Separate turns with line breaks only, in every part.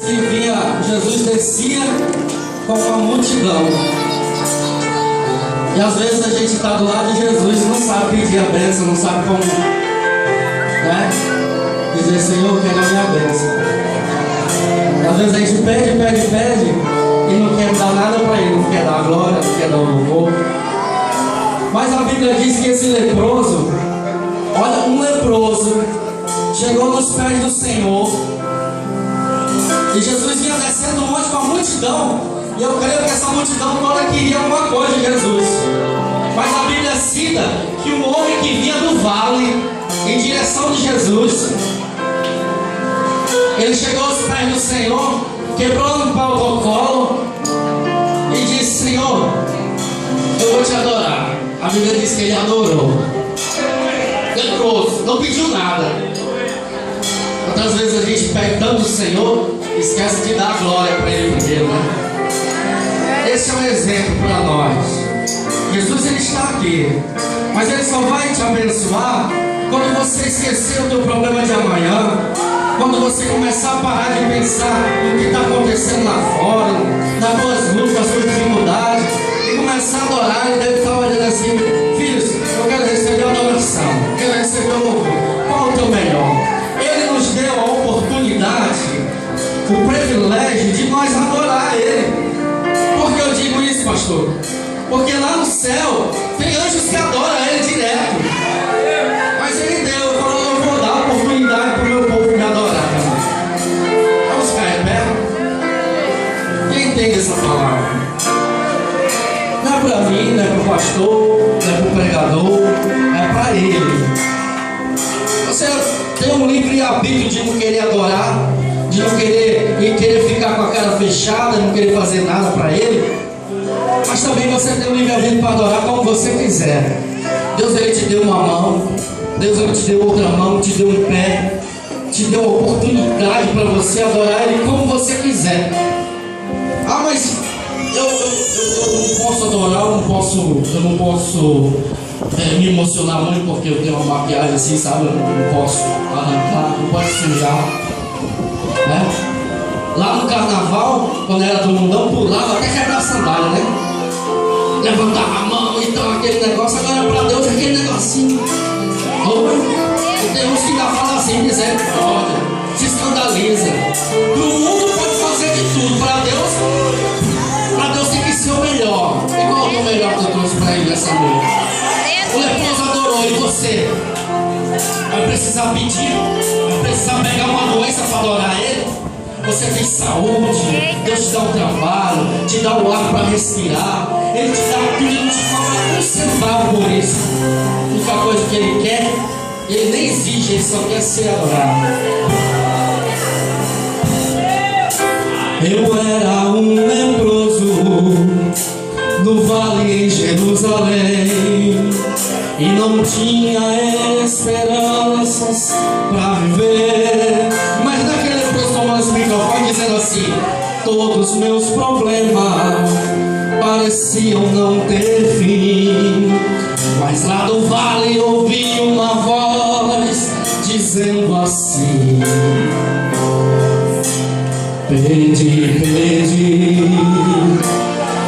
Jesus descia com uma multidão. E às vezes a gente está do lado de Jesus e não sabe pedir a bênção, não sabe como, né? Dizer, Senhor, eu quero a minha bênção. E às vezes a gente pede e não quer dar nada para Ele, não quer dar a glória, não quer dar o louvor. Mas a Bíblia diz que esse leproso, olha, um leproso chegou nos pés do Senhor. E Jesus vinha descendo um monte com a multidão. E eu creio que essa multidão toda queria alguma coisa de Jesus. Mas a Bíblia cita que um homem que vinha do vale em direção de Jesus, ele chegou aos pés do Senhor, quebrou um protocolo e disse: Senhor, eu vou te adorar. A Bíblia diz que ele adorou. Leproso, não pediu nada. Outras vezes a gente pede tanto do Senhor, esquece de dar glória para Ele primeiro, né? Esse é um exemplo para nós. Jesus, Ele está aqui, mas Ele só vai te abençoar quando você esquecer o teu problema de amanhã, quando você começar a parar de pensar no que está acontecendo lá fora, nas suas lutas, nas suas dificuldades, e começar a adorar. E deve estar olhando assim: filhos, eu quero receber a adoração, quero receber o louvor. Qual é o teu melhor? Ele nos deu a oportunidade, o privilégio de nós adorar Ele. Por que eu digo isso, pastor? Porque lá no céu tem anjos que adoram Ele direto. Mas Ele deu, eu falei: eu vou dar a oportunidade para o meu povo me adorar. Vamos ficar em pé? Quem entende essa palavra? Não é para mim, não é para o pastor, não é para o pregador, é para Ele. Você tem um livre arbítrio de não querer adorar, de não querer ficar com a cara fechada, não querer fazer nada para Ele. Mas também você tem um livre arbítrio para adorar como você quiser. Deus, Ele te deu uma mão, Deus, Ele te deu outra mão, te deu um pé, te deu a oportunidade para você adorar Ele como você quiser. Ah, mas eu não posso adorar, eu não posso me emocionar muito porque eu tenho uma maquiagem assim, sabe? Eu não posso arrancar, não posso sujar, né? Lá no carnaval, quando era do mundão, pulava até quebrar a sandália, né? Levantava a mão e tal, aquele negócio. Agora para Deus é aquele negocinho. Tem uns que ainda falam assim: misericórdia, se escandaliza. No mundo pode fazer de tudo. Para Deus tem que ser o melhor. E qual é o melhor que eu trouxe para Ele nessa noite? O leproso adorou, e você? Vai precisar pedir, vai precisar pegar uma doença para adorar Ele? Você tem saúde, Deus te dá um trabalho, te dá o ar para respirar, Ele te dá tudo, Ele te fala conservar por isso. A única coisa que Ele quer, Ele nem exige, Ele só quer ser adorado. Eu era um leproso no vale em Jerusalém, e não tinha esperanças para viver. Mas naquele leproso tomou esse microfone dizendo assim: todos meus problemas pareciam não ter fim, mas lá do vale ouvi uma voz dizendo assim: pede, pede,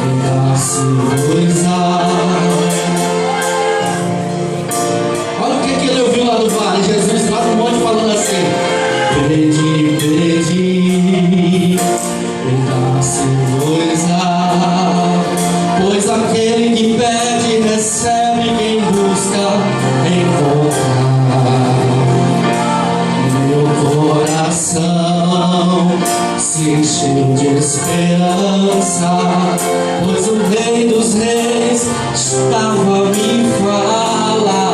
e dá-se-vos-á. Olha o que ele ouviu lá do vale. Jesus lá no monte falando assim: pede, pede, e dá-se-vos-á. Pois aquele que pede recebe, quem busca encontra. Meu coração se encheu de esperança, pois o Rei dos Reis estava a me falar.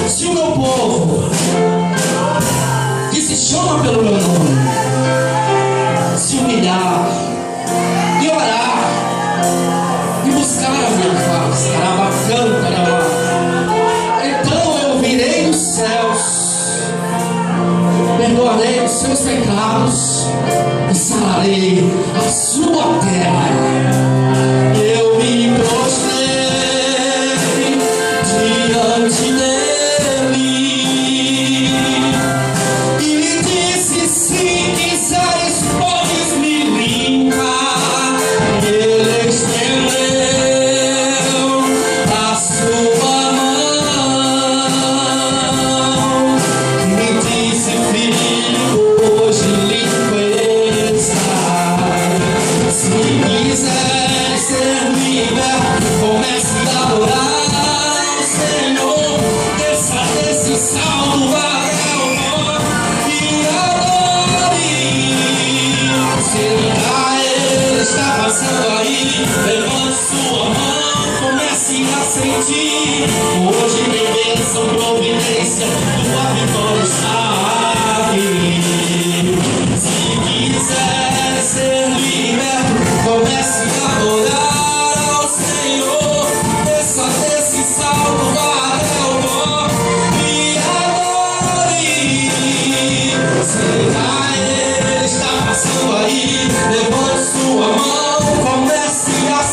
Se o meu povo, que se chama pelo meu nome, se humilhar e orar e buscar a minha face, então eu virei dos céus, perdoarei os seus pecados e sararei a sua terra. Eu me prostrei diante dele e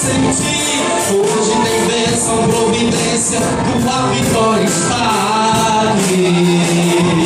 senti. Hoje tem bênção, providência, tua vitória está aqui.